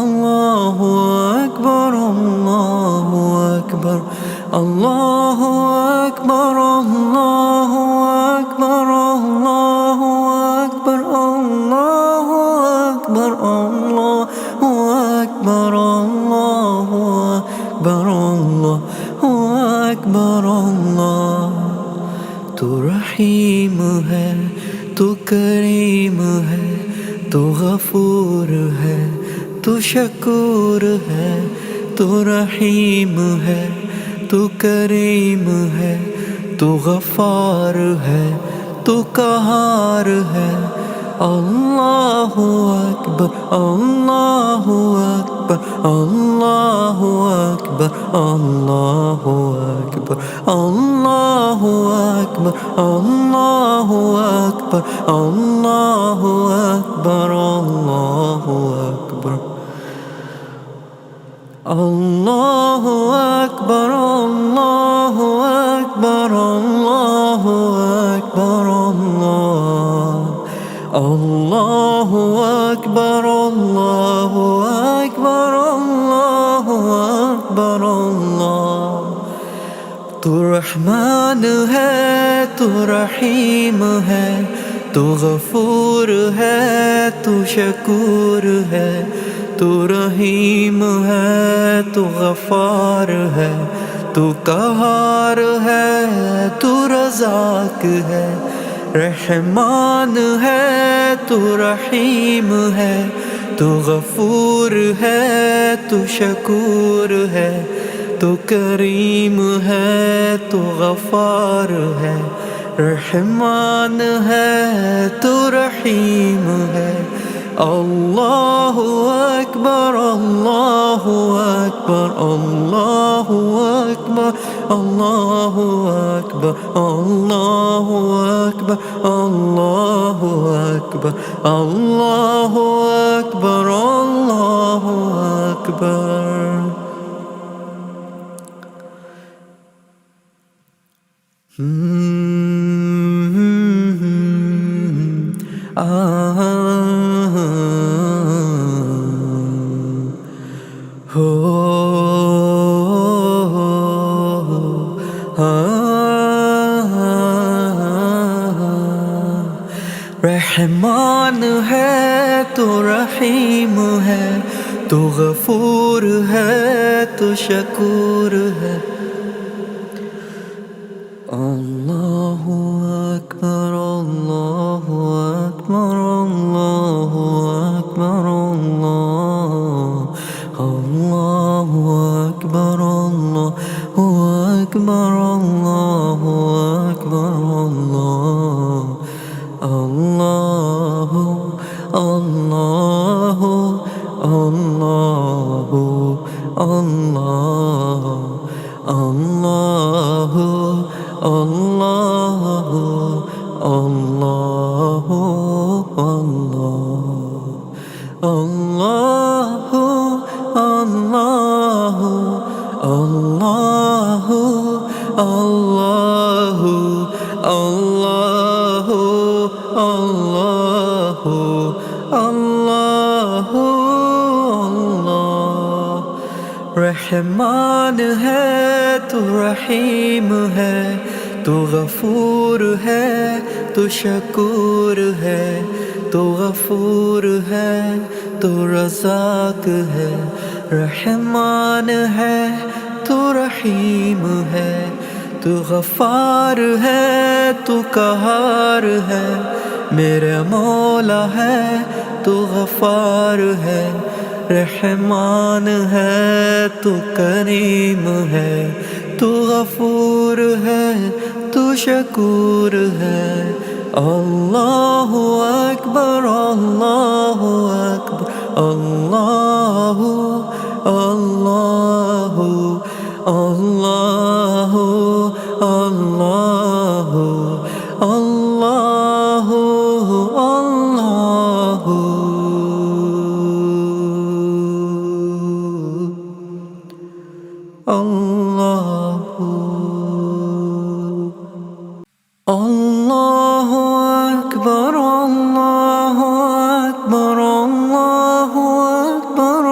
Allahu Akbar, Allahu Akbar, Allahu Akbar, Allahu Akbar, Allahu Akbar, Allahu Akbar, Allahu Akbar, Allahu Akbar, Allahu Akbar, Allah। तू रहीम है, तू करीम है, तू गफूर है, तू शकूर है। तू रहीम है, तू करीम है, तू गफार है, तू कहार है। अल्लाहु अकबर, अल्लाहु अकबर, अल्लाहु अकबर, अल्लाहु अकबर, अल्लाहु अकबर, अल्लाहु अकबर, अल्लाहु अकबर, अल्लाहु अकबर, अल्लाहु अकबर, अल्लाहु अकबर, अल्लाहु अकबर, अल्लाहु अकबर, अल्लाहु अकबर, अल्लाहु अकबर, अल्लाह। तू रहमान है, तू रहीम है, तू गफूर है, तू शकूर है। तू रहीम है, तू गफार है, तू कहार है, तू रज़ाक है। रहमान है, तू रहीम है, तू गफूर है, तू शकूर है। तू करीम है, तू गफार है। रहमान है, तू रहीम है। अल्लाहु अकबर, अल्लाहु अकबर, अल्लाहु अकबर, अल्लाहु अकबर, अल्लाहु अकबर, अल्लाहु अकबर, अल्लाहु अकबर, अल्लाहु अकबर। रहमान है, तू रहीम है, तू गफूर है, तू शकूर है। अल्लाहु अकबर, अल्लाहु अकबर, अल्लाहु अकबर, अल्लाहु अकबर, अल्लाहु अकबर, अल्लाहु अकबर, अल्लाहु अल्लाहु अल्लाहु अल्लाहु अल्लाहु अल्लाहु अल्लाहु अल्लाहु अल्लाहु अल्लाहु अल्लाहु अल्लाहु अल्लाहु अल्लाहु अल्लाह। रहमान है, तू रहीम है, तू गफूर है, तू शकूर है। तू गफूर है, तू रज़ाक है। रहमान है, तू रहीम है, तू गफार है, तू कहार है। मेरा मौला है, तू गफार है। रहमान है, तू करीम है, तू गफूर है, तू शकूर है। अल्लाहु अकबर, अल्लाहु अकबर, अल्लाहु अल्लाहु अल्लाहु अल्लाहु अल्लाहु अल्लाहु अल्लाहु। अल्लाहु अकबर, अल्लाहु अकबर, अल्लाहु अकबर,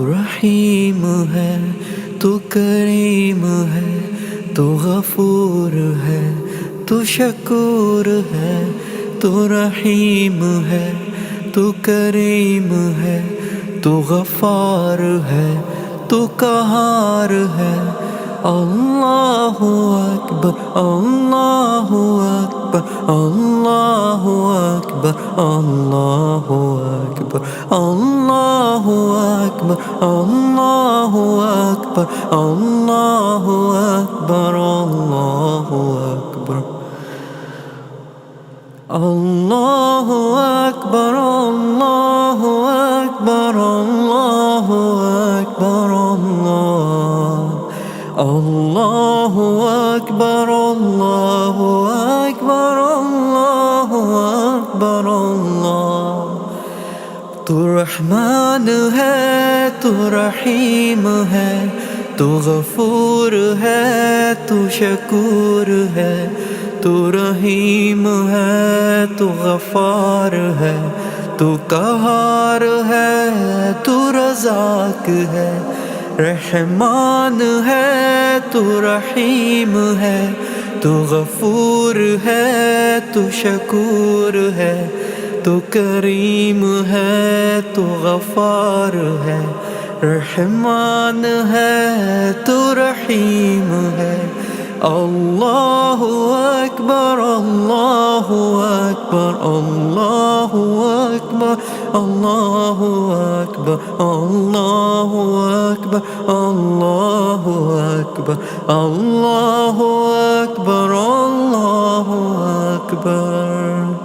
रहीम है, तू करीम है, तू गफूर है, तू शकूर है। तू रहीम है, तू करीम है, तू गफार है, तू कहार है। अल्लाहु अकबर, अल्लाहु अकबर, अल्लाहु अकबर, अल्लाहु अकबर, अल्लाहु अकबर, अल्लाहु अकबर, अल्लाहु अकबर, अल्लाहु अकबर, अल्लाहु अकबर, अल्लाहु अकबर, अल्लाहु अकबर, अल्लाहु अकबर, अल्लाहु अकबर, अल्लाहु अकबर, तू रहमान है, तू रहीम है, तू गफूर है, तू शकूर है। तू रहीम है, तू गफार है, तू कहार है, तू रज़ाक है। रहमान है, तू रहीम है, तू गफूर है, तू शकूर है। तू करीम है, तू गफार है। रहमान है, तू रहीम है। अल्लाहु अकबर, अल्लाहु अकबर, अल्लाहु अकबर, अल्लाहु अकबर, अल्लाहु अकबर, अल्लाहु अकबर, अल्लाहु अकबर, अल्लाहु अकबर।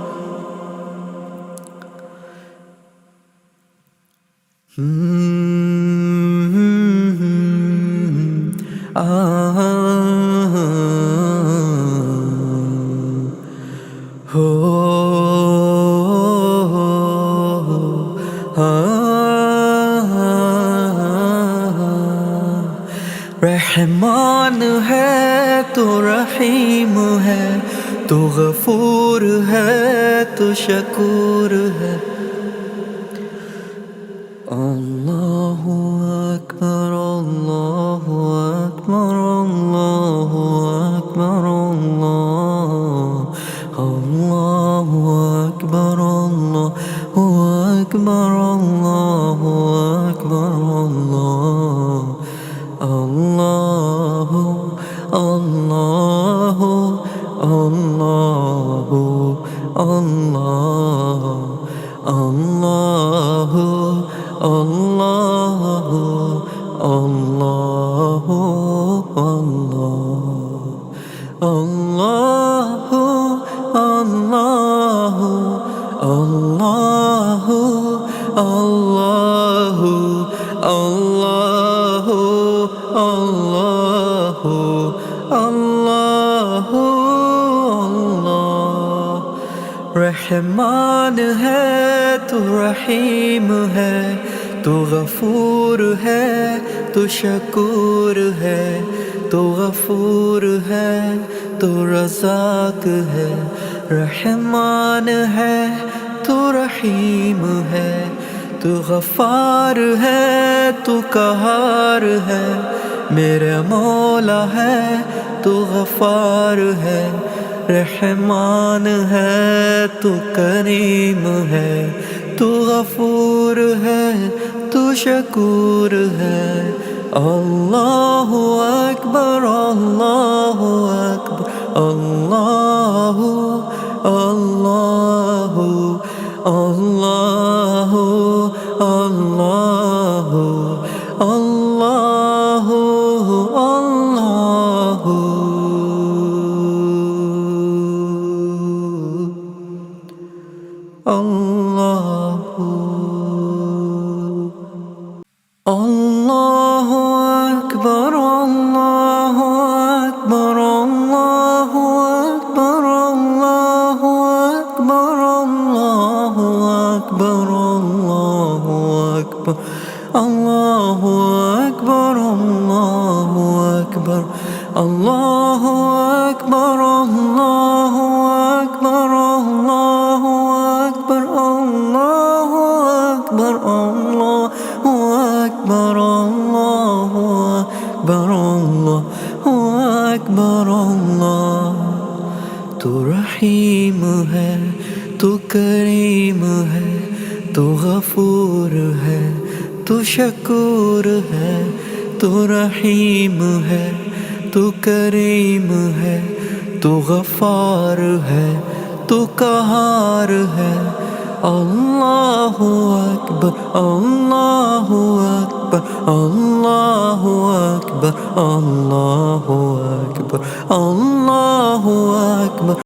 रहमान है, तू रहीम है, तू गफूर है, तू शकूर है। अल्लाहु अकबर, अल्लाहु अकबर, अल्लाहु अकबर, अल्लाहु अकबर, अल्लाहु अकबर, अल्लाहु अकबर, अल्लाहु अल्लाहु अल्लाहु अल्लाहु अल्लाहु अल्लाहु अल्लाहु अल्लाहु अल्लाहु अल्लाहु अल्लाहु अल्लाहु अल्लाहु अल्लाह। रहमान है, तू रहीम है, तू गफूर है, तू शकूर है। तू गफूर है, तू रज़ाक है। रहमान है, तू रहीम है, तू गफार है, तू कहार है। मेरा मौला है, तू गफार है। रहमान है, तू करीम है, तू गफूर है, तू शकूर है। अल्लाहु अकबर, अल्लाहु अकबर, अल्लाहु अल्लाहु अल्लाहु अल्लाहु अल्लाहु अल्लाहु अल्लाहु। अल्लाहु अकबर, अल्लाहु अकबर, अल्लाहु अकबर, अल्लाहु अकबर, अल्लाहु अकबर, अल्लाहु अकबर, अल्लाहु अकबर, अल्लाहु अकबर, अल्लाहु अकबर, अल्लाहु अकबर, अल्लाहु अकबर, अल्लाहु अकबर, अल्लाहु अकबर, शकूर है, तू रहीम है, तू करीम है, तू गफ़ार है, तू कहार है। अल्लाहु अकबर, अल्लाहु अकबर, अल्लाहु अकबर, अल्लाहु अकबर, अल्लाहु अकबर।